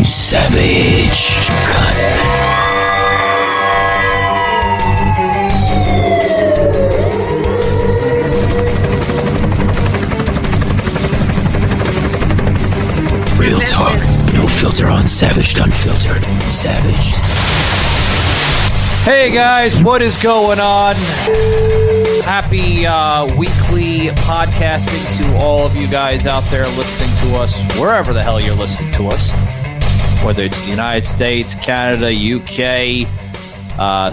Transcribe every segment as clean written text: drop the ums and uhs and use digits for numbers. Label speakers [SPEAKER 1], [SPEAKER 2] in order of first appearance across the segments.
[SPEAKER 1] Savage Cut. Real talk, no filter on Savage Unfiltered. Savage.
[SPEAKER 2] Hey guys, what is going on? Happy weekly podcasting to all of you guys out there listening to us, wherever the hell you're listening to us. Whether it's the United States, Canada, UK,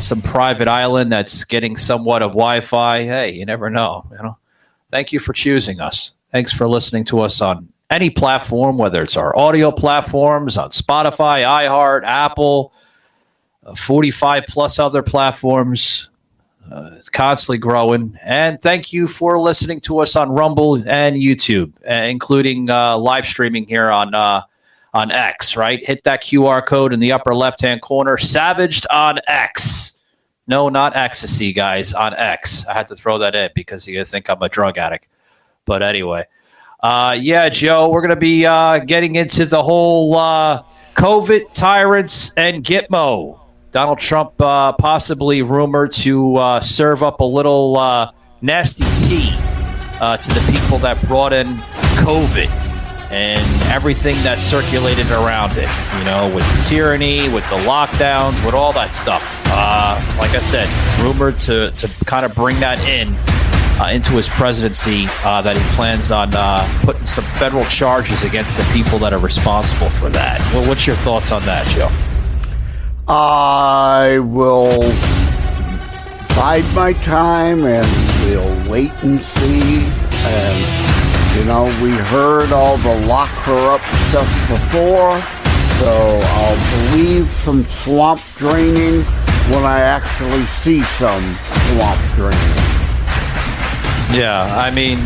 [SPEAKER 2] some private island that's getting somewhat of Wi-Fi. Hey, you never know. Thank you for choosing us. Thanks for listening to us on any platform, whether it's our audio platforms on Spotify, iHeart, Apple, 45 plus other platforms. It's constantly growing. And thank you for listening to us on Rumble and YouTube, including live streaming here on X, right? Hit that QR code in the upper left-hand corner. Savaged on X. No, not ecstasy, guys, on X. I had to throw that in because you think I'm a drug addict. But anyway. Yeah, Joe, we're going to be getting into the whole COVID, Tyrants, and Gitmo. Donald Trump possibly rumored to serve up a little nasty tea to the people that brought in COVID and everything that circulated around it, with the tyranny, with the lockdowns, with all that stuff. Like I said, rumored to kind of bring that into his presidency, that he plans on putting some federal charges against the people that are responsible for that. Well, what's your thoughts on that, Joe?
[SPEAKER 3] I will bide my time and we'll wait and see. And, we heard all the lock her up stuff before, so I'll believe some swamp draining when I actually see some swamp draining.
[SPEAKER 2] Yeah, I mean,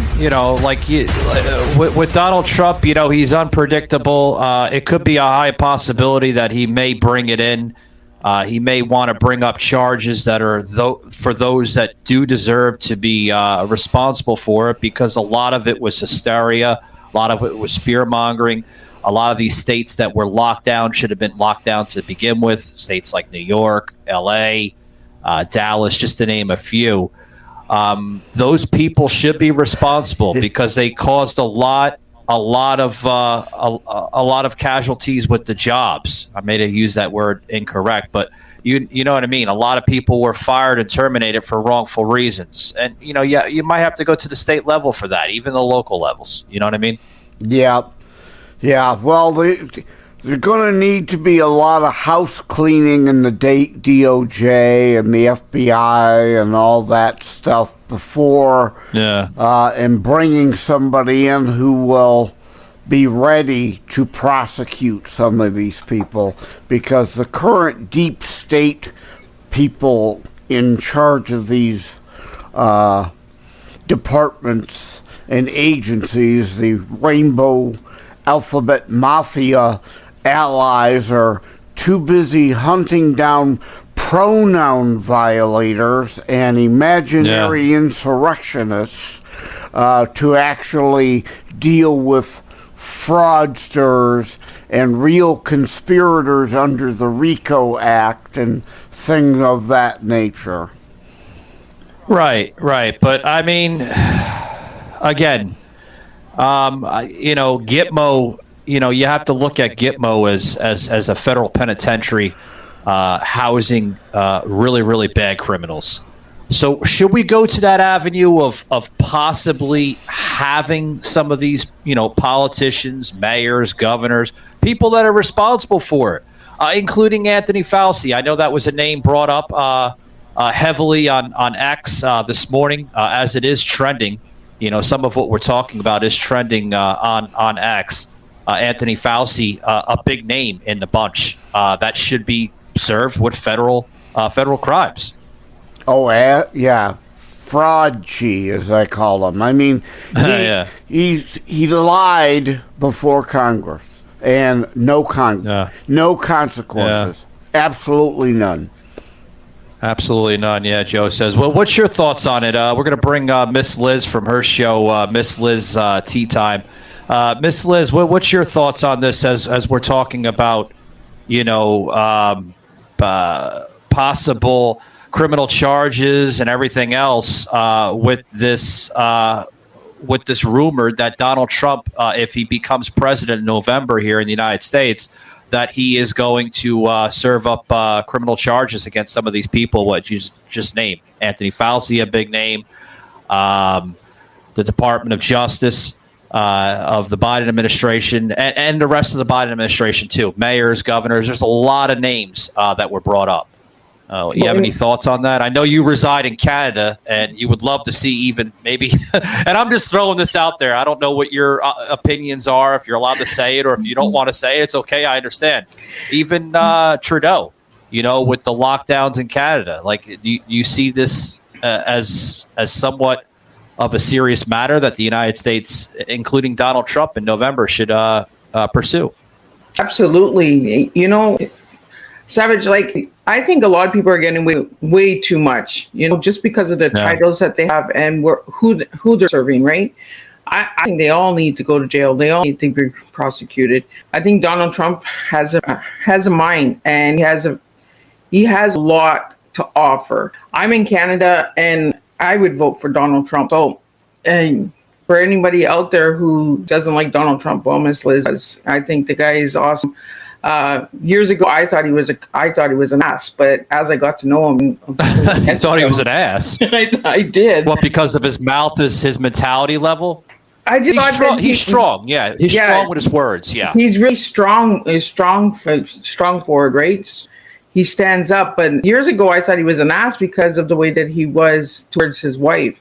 [SPEAKER 2] with Donald Trump, he's unpredictable. It could be a high possibility that he may bring it in. He may want to bring up charges that are for those that do deserve to be responsible for it, because a lot of it was hysteria. A lot of it was fear-mongering. A lot of these states that were locked down should have been locked down to begin with. States like New York, L.A., Dallas, just to name a few. Those people should be responsible because they caused a lot of casualties with the jobs. I may have used that word incorrect, but you know what I mean. A lot of people were fired and terminated for wrongful reasons, and you might have to go to the state level for that, even the local levels. You know what I mean?
[SPEAKER 3] Yeah. Well, there's going to need to be a lot of house cleaning in the DOJ and the FBI and all that stuff before, and bringing somebody in who will be ready to prosecute some of these people, because the current deep state people in charge of these departments and agencies, the Rainbow Alphabet Mafia allies, are too busy hunting down pronoun violators and imaginary insurrectionists to actually deal with fraudsters and real conspirators under the RICO Act and things of that nature.
[SPEAKER 2] Right. But I mean, again, Gitmo, you have to look at Gitmo as a federal penitentiary housing really, really bad criminals. So should we go to that avenue of possibly having some of these, politicians, mayors, governors, people that are responsible for it, including Anthony Fauci? I know that was a name brought up heavily on X this morning, as it is trending. Some of what we're talking about is trending on X. Anthony Fauci, a big name in the bunch that should be served with federal crimes.
[SPEAKER 3] Oh, yeah. Fraud-chi, as I call him. I mean, he lied before Congress, and no consequences. Yeah. Absolutely none.
[SPEAKER 2] Absolutely none. Yeah, Joe says. Well, what's your thoughts on it? We're going to bring Miss Liz from her show, Miss Liz Tea Time, Miss Liz, what's your thoughts on this as we're talking about, possible criminal charges and everything else with this rumor that Donald Trump, if he becomes president in November here in the United States, that he is going to serve up criminal charges against some of these people, what you just named. Anthony Fauci, a big name, the Department of Justice of the Biden administration, and the rest of the Biden administration too, mayors, governors. There's a lot of names that were brought up. You have any thoughts on that? I know you reside in Canada, and you would love to see even maybe, and I'm just throwing this out there. I don't know what your opinions are, if you're allowed to say it, or if you don't want to say it, it's okay. I understand. Even Trudeau, with the lockdowns in Canada, like, do you see this as somewhat of a serious matter that the United States, including Donald Trump in November, should pursue? Absolutely.
[SPEAKER 4] Savage, like, I think a lot of people are getting way too much, just because of the titles that they have and who they're serving, right? I think they all need to go to jail. They all need to be prosecuted. I think Donald Trump has a mind, and he has a lot to offer. I'm in Canada, and I would vote for Donald Trump. So, and for anybody out there who doesn't like Donald Trump, well, Miss Liz, I think the guy is awesome. Years ago, I thought he was an ass, but as I got to know him,
[SPEAKER 2] you thought he was an ass.
[SPEAKER 4] I did.
[SPEAKER 2] Well, because of his mouth, his mentality level.
[SPEAKER 4] He's
[SPEAKER 2] strong. Yeah, he's strong with his words. Yeah,
[SPEAKER 4] he's really strong. He's strong forward, right? He stands up. But years ago, I thought he was an ass because of the way that he was towards his wife.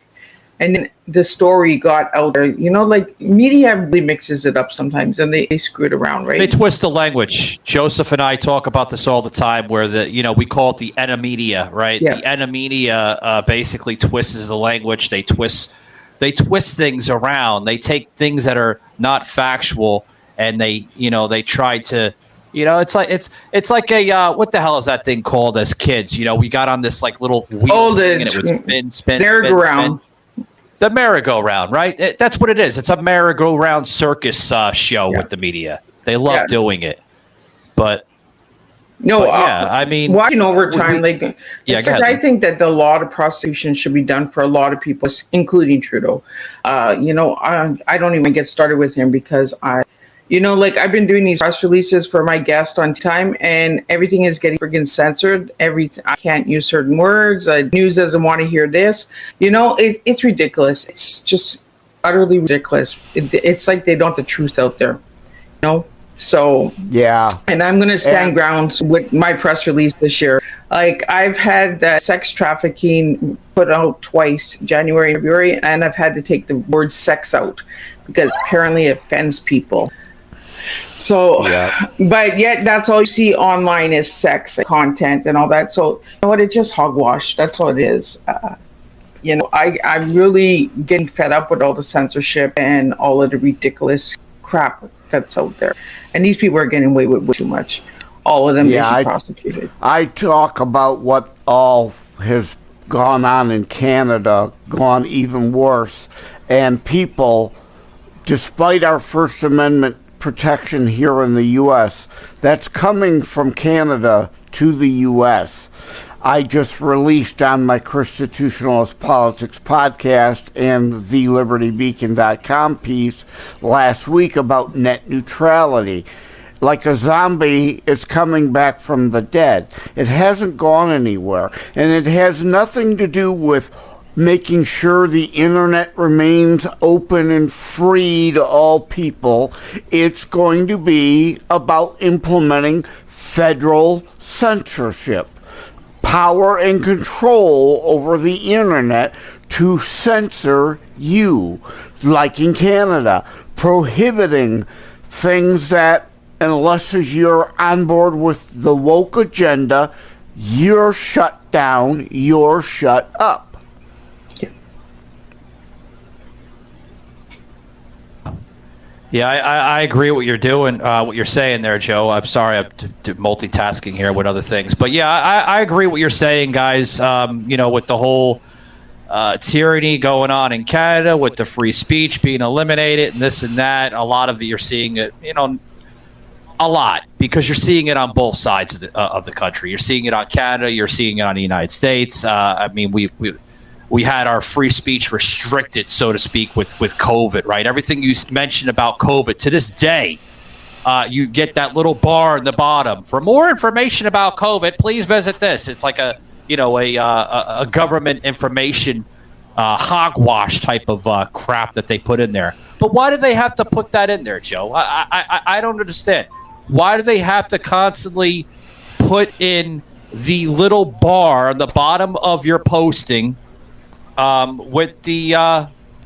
[SPEAKER 4] And then the story got out there, like media really mixes it up sometimes, and they screw it around, right?
[SPEAKER 2] They twist the language. Joseph and I talk about this all the time, where we call it the enemy-media, right? Yeah. The enemy-media basically twists the language. They twist things around. They take things that are not factual, and they try to, it's like a what the hell is that thing called as kids? We got on this like little wheel thing, and it would spin
[SPEAKER 4] around.
[SPEAKER 2] The merry-go-round, right? That's what it is. It's a merry-go-round circus show with the media. They love doing it. But I mean,
[SPEAKER 4] watching overtime, I think that the law of prostitution should be done for a lot of people, including Trudeau. I don't even get started with him because I've been doing these press releases for my guest on time, and everything is getting friggin' censored. I can't use certain words. News doesn't want to hear this. It's ridiculous. It's just utterly ridiculous. It's like they don't have the truth out there. So
[SPEAKER 3] yeah.
[SPEAKER 4] And I'm going to stand ground with my press release this year. Like, I've had sex trafficking put out twice, January and February, and I've had to take the word sex out because apparently it offends people. So, but yet that's all you see online is sex content and all that. So, it's just hogwash. That's all it is. I'm really getting fed up with all the censorship and all of the ridiculous crap that's out there. And these people are getting away with way too much. All of them being prosecuted.
[SPEAKER 3] I talk about what all has gone on in Canada, gone even worse. And people, despite our First Amendment protection here in the U.S., that's coming from Canada to the U.S. I just released on my Constitutionalist Politics podcast and the LibertyBeacon.com piece last week about net neutrality. Like a zombie, it's coming back from the dead. It hasn't gone anywhere, and it has nothing to do with making sure the internet remains open and free to all people. It's going to be about implementing federal censorship, power and control over the internet to censor you, like in Canada, prohibiting things that, unless you're on board with the woke agenda, you're shut down, you're shut up.
[SPEAKER 2] Yeah, I agree with what you're doing, what you're saying there, Joe. I'm sorry, I'm multitasking here with other things. But yeah, I agree with what you're saying, guys. With the whole tyranny going on in Canada with the free speech being eliminated and this and that. A lot of it, you're seeing it, a lot, because you're seeing it on both sides of the country. You're seeing it on Canada. You're seeing it on the United States. We had our free speech restricted, so to speak, with COVID, right? Everything you mentioned about COVID, to this day, you get that little bar in the bottom. For more information about COVID, please visit this. It's like a government information hogwash type of crap that they put in there. But why do they have to put that in there, Joe? I don't understand. Why do they have to constantly put in the little bar on the bottom of your posting with the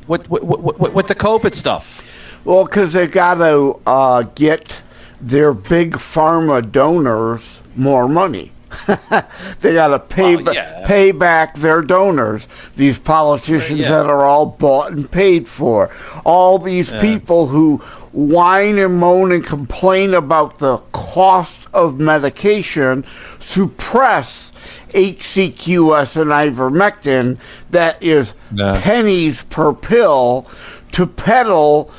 [SPEAKER 2] COVID stuff?
[SPEAKER 3] Well, because they got to get their big pharma donors more money. They got to pay back their donors, these politicians that are all bought and paid for. All these people who whine and moan and complain about the cost of medication, suppress HCQS and ivermectin, that is pennies per pill, to peddle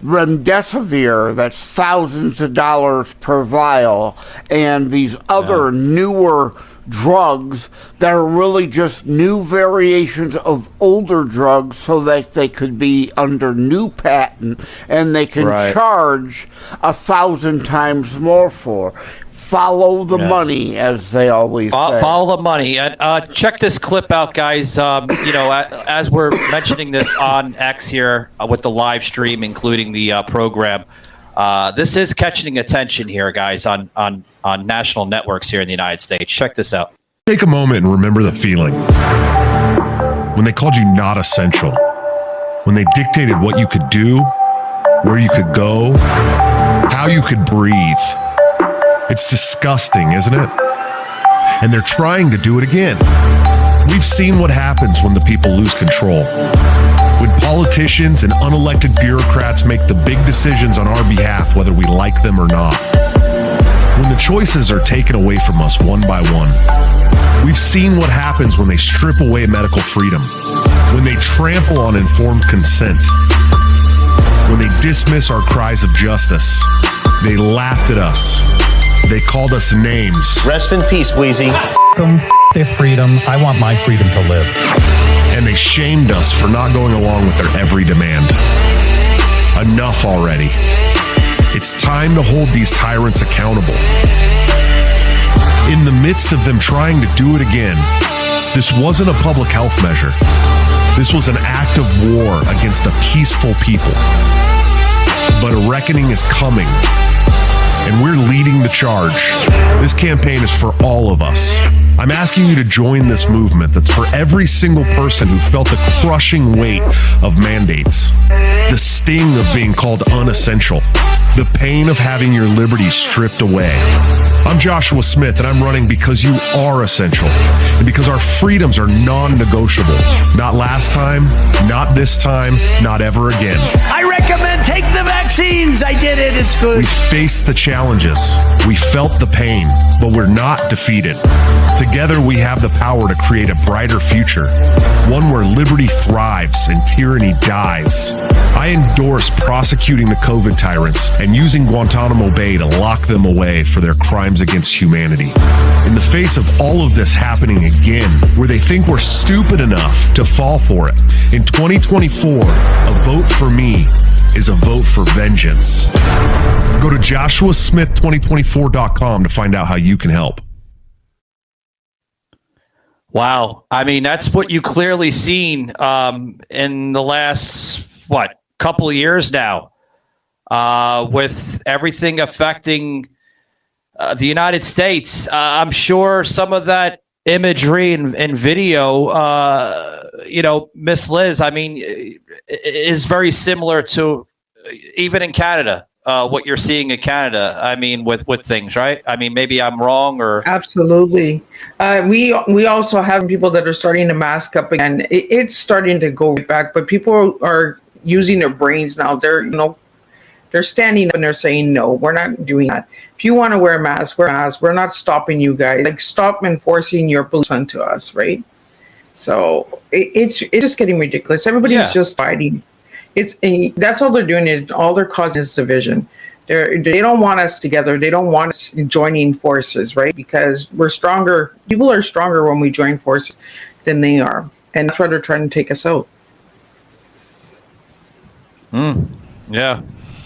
[SPEAKER 3] remdesivir, that's thousands of dollars per vial, and these other newer drugs that are really just new variations of older drugs, so that they could be under new patent and they can charge 1,000 times more for. Follow the money, as they always say.
[SPEAKER 2] Follow the money. And check this clip out, guys. As we're mentioning this on X here with the live stream, including the program, this is catching attention here, guys, on national networks here in the United States. Check this out.
[SPEAKER 5] Take a moment and remember the feeling. When they called you not essential. When they dictated what you could do, where you could go, how you could breathe. It's disgusting, isn't it? And they're trying to do it again. We've seen what happens when the people lose control. When politicians and unelected bureaucrats make the big decisions on our behalf, whether we like them or not. When the choices are taken away from us one by one. We've seen what happens when they strip away medical freedom. When they trample on informed consent. When they dismiss our cries of justice. They laughed at us. They called us names.
[SPEAKER 6] Rest in peace, Wheezy.
[SPEAKER 7] Them, their freedom. I want my freedom to live.
[SPEAKER 5] And they shamed us for not going along with their every demand. Enough already. It's time to hold these tyrants accountable. In the midst of them trying to do it again, this wasn't a public health measure. This was an act of war against a peaceful people. But a reckoning is coming. And we're leading the charge. This campaign is for all of us. I'm asking you to join this movement that's for every single person who felt the crushing weight of mandates, the sting of being called unessential, the pain of having your liberties stripped away. I'm Joshua Smith, and I'm running because you are essential, and because our freedoms are non-negotiable. Not last time, not this time, not ever again.
[SPEAKER 6] I recommend take the vaccines. I did it. It's good.
[SPEAKER 5] We faced the challenges. We felt the pain, but we're not defeated. Together, we have the power to create a brighter future, one where liberty thrives and tyranny dies. I endorse prosecuting the COVID tyrants and using Guantanamo Bay to lock them away for their crimes against humanity. In the face of all of this happening again, where they think we're stupid enough to fall for it, in 2024, a vote for me is a vote for vengeance. Go to joshuasmith2024.com to find out how you can help.
[SPEAKER 2] Wow. I mean, that's what you clearly seen in the last, couple of years now, with everything affecting the United States. I'm sure some of that imagery and video, Miss Liz, I mean, is very similar to even in Canada. What you're seeing in Canada, I mean, with things, right? I mean, maybe I'm wrong, or
[SPEAKER 4] absolutely. We also have people that are starting to mask up again. It's starting to go back, but people are using their brains now. They're standing up and they're saying, no, we're not doing that. If you want to wear a mask, wear a mask. We're not stopping you guys. Like, stop enforcing your beliefs onto us, right? So it's just getting ridiculous. Everybody's just fighting. That's all they're doing. All they're causing is division. They don't want us together. They don't want us joining forces, right? Because we're stronger. People are stronger when we join forces than they are, and that's why they're trying to take us out.
[SPEAKER 2] Yeah.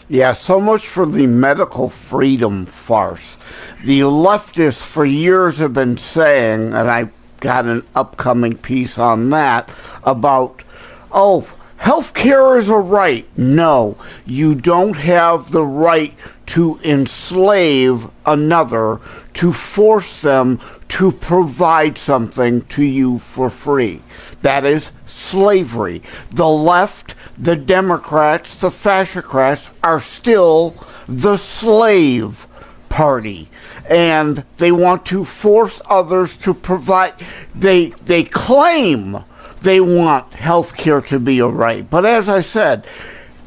[SPEAKER 3] Yeah, so much for the medical freedom farce. The leftists for years have been saying, and I got an upcoming piece on that, about, healthcare is a right. No, you don't have the right to enslave another, to force them to provide something to you for free. That is slavery. The left, the Democrats, the fascocrats are still the slave party. And they want to force others to provide. They claim they want health care to be a right. But as I said,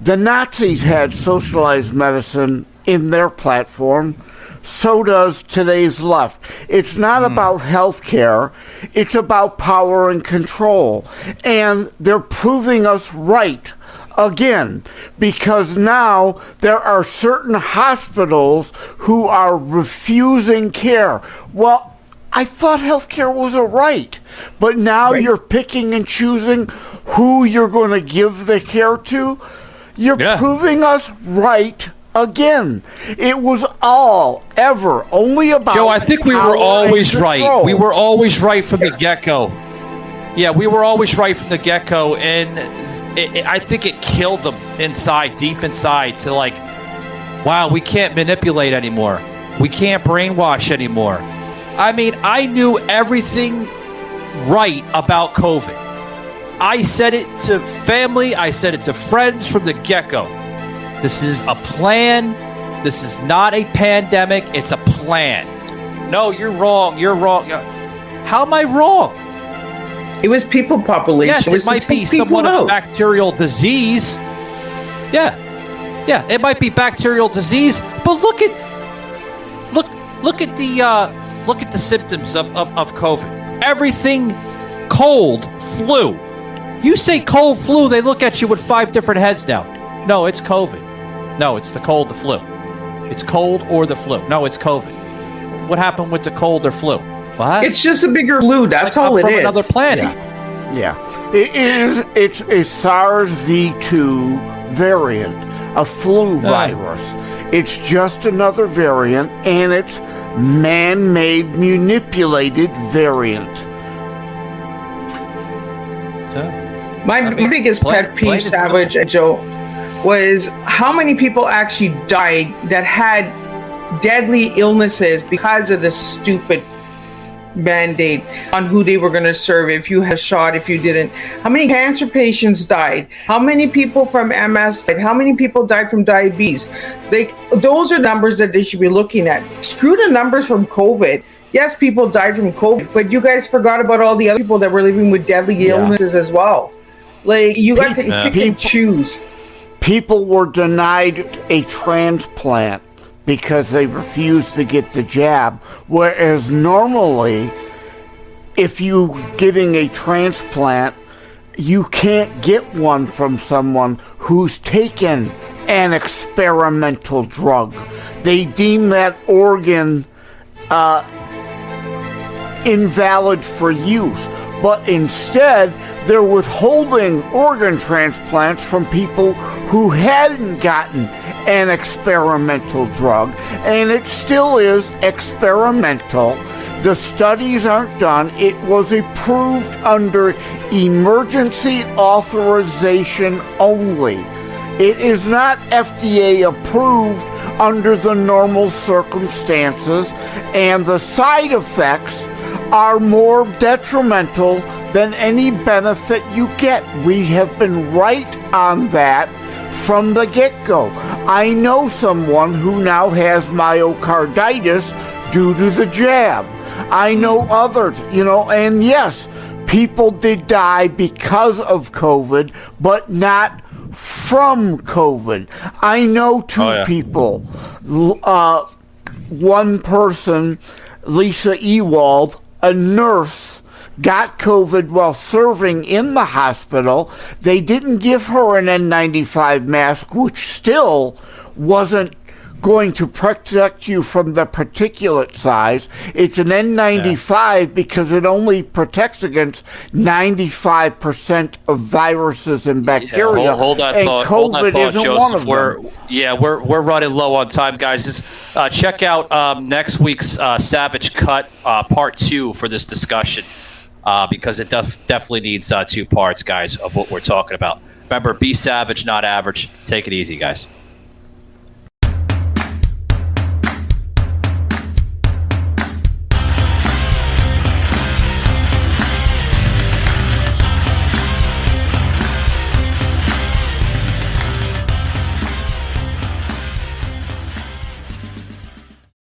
[SPEAKER 3] the Nazis had socialized medicine in their platform. So does today's left. It's not about health care. It's about power and control. And they're proving us right again, because now there are certain hospitals who are refusing care. Well, I thought healthcare was a right, but now you're picking and choosing who you're going to give the care to. You're proving us right again. It was only about
[SPEAKER 2] Joe, I think we were always right. We were always right from the get-go. Yeah, we were always right from the get-go, and I think it killed them inside, deep inside, to like, wow, we can't manipulate anymore. We can't brainwash anymore. I mean, I knew everything right about COVID. I said it to family. I said it to friends from the get-go. This is a plan. This is not a pandemic. It's a plan. No, you're wrong. You're wrong. How am I wrong?
[SPEAKER 4] It was people population.
[SPEAKER 2] Yes, it might be somewhat of a bacterial disease. Yeah, it might be bacterial disease. But look at the symptoms of COVID. Everything cold, flu. You say cold flu, they look at you with 5 different heads now. No, it's COVID. No, it's the cold, the flu. It's cold or the flu. No, it's COVID. What happened with the cold or flu? What?
[SPEAKER 4] It's just a bigger flu. That's all it is.
[SPEAKER 2] From another planet.
[SPEAKER 3] Yeah. It's a SARS-V2 variant, a flu virus. It's just another variant, and it's man-made, manipulated variant.
[SPEAKER 4] My biggest pet peeve, Savage and Joe, was how many people actually died that had deadly illnesses because of this stupid mandate on who they were going to serve, if you had a shot, if you didn't. How many cancer patients died? How many people from MS died? How many people died from diabetes? Those are numbers that they should be looking at. Screw the numbers from COVID. Yes, people died from COVID, but you guys forgot about all the other people that were living with deadly illnesses as well. Like, you got to pick and choose.
[SPEAKER 3] People were denied a transplant because they refused to get the jab, whereas normally, if you're getting a transplant, you can't get one from someone who's taken an experimental drug. They deem that organ invalid for use, but instead they're withholding organ transplants from people who hadn't gotten an experimental drug, and it still is experimental. The studies aren't done. It was approved under emergency authorization only. It is not FDA approved under the normal circumstances, and the side effects are more detrimental than any benefit you get. We have been right on that from the get-go. I know someone who now has myocarditis due to the jab. I know others, and yes, people did die because of COVID, but not from COVID. I know 2 people. One person, Lisa Ewald, a nurse, got COVID while serving in the hospital. They didn't give her an N95 mask, which still wasn't going to protect you from the particulate size. It's an N95 because it only protects against 95% of viruses and bacteria.
[SPEAKER 2] Yeah, hold that
[SPEAKER 3] and
[SPEAKER 2] thought.
[SPEAKER 3] COVID
[SPEAKER 2] Hold that thought,
[SPEAKER 3] isn't
[SPEAKER 2] Joseph.
[SPEAKER 3] one of them.
[SPEAKER 2] We're running low on time, guys. Just check out next week's Savage Cut Part 2 for this discussion because it definitely needs 2 parts, guys, of what we're talking about. Remember, be savage, not average. Take it easy, guys.